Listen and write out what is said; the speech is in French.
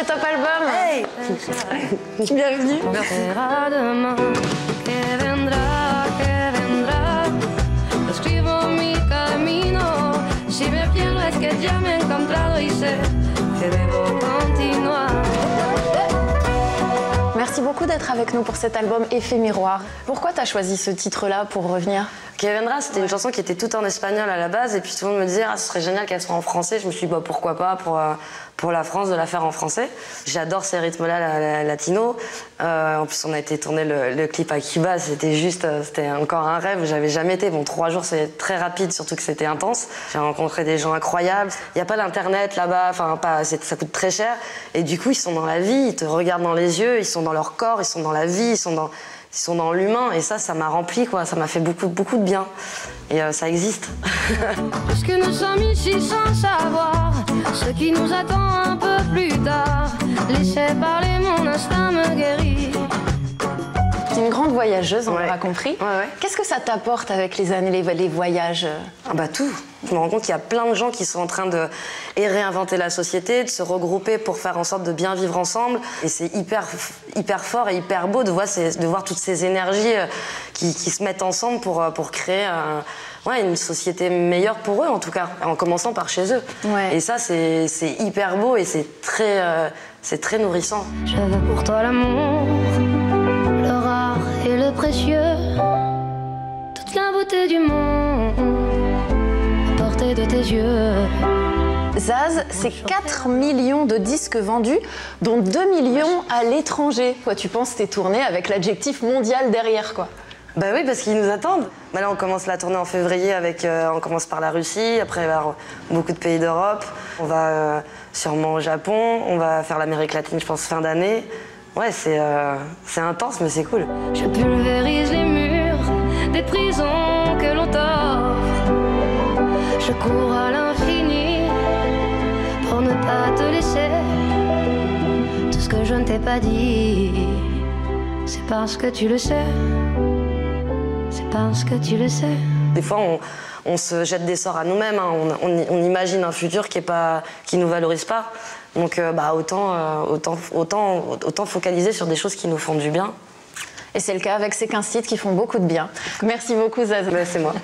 le Top Album. Hey. Bienvenue. Merci beaucoup d'être avec nous pour cet album Effet Miroir. Pourquoi tu as choisi ce titre-là pour revenir? Que vendra, c'était une chanson qui était toute en espagnol à la base, et puis tout le monde me disait ah, ce serait génial qu'elle soit en français. Je me suis dit bah, pourquoi pas pour la France de la faire en français. J'adore ces rythmes-là latino. En plus, on a été tourner le clip à Cuba, c'était encore un rêve. J'avais jamais été. Bon, 3 jours, c'est très rapide, surtout que c'était intense. J'ai rencontré des gens incroyables. Il n'y a pas l'internet là-bas, enfin ça coûte très cher. Et du coup, ils sont dans la vie, ils te regardent dans les yeux, ils sont dans leur corps, ils sont dans la vie, ils sont dans l'humain, et ça m'a rempli, quoi. Ça m'a fait beaucoup de bien. Et ça existe. Puisque nous sommes ici sans savoir ce qui nous attend un peu plus tard. Laissez parler, mon instinct me guérit. T'es une grande voyageuse, on Ouais. l'aura compris. Ouais. Qu'est-ce que ça t'apporte avec les années, les voyages? Ah bah tout. Je me rends compte qu'il y a plein de gens qui sont en train de réinventer la société, de se regrouper pour faire en sorte de bien vivre ensemble. Et c'est hyper fort et hyper beau de voir toutes ces énergies qui se mettent ensemble pour créer une société meilleure pour eux, en tout cas, en commençant par chez eux. Ouais. Et ça, c'est hyper beau et c'est très nourrissant. Je veux pour toi l'amour, le rare et le précieux, toute la beauté du monde, à portée de tes yeux. Zaz, c'est 4 millions de disques vendus, dont 2 millions à l'étranger. Quoi, tu penses t'es tournée avec l'adjectif mondial derrière, quoi? Bah oui, parce qu'ils nous attendent. Bah là, on commence la tournée en février on commence par la Russie, après il va y avoir beaucoup de pays d'Europe. On va sûrement au Japon, on va faire l'Amérique latine, je pense, fin d'année. Ouais, c'est intense, mais c'est cool. Je pulvérise les murs des prisons que l'on t'offre. Je cours à l'infini pour ne pas te laisser. Tout ce que je ne t'ai pas dit, c'est parce que tu le sais. C'est parce que tu le sais. Des fois, on se jette des sorts à nous-mêmes. Hein. On imagine un futur qui nous valorise pas. Donc, autant focaliser sur des choses qui nous font du bien. Et c'est le cas avec ces 15 titres qui font beaucoup de bien. Merci beaucoup, Zaz. Mais c'est moi.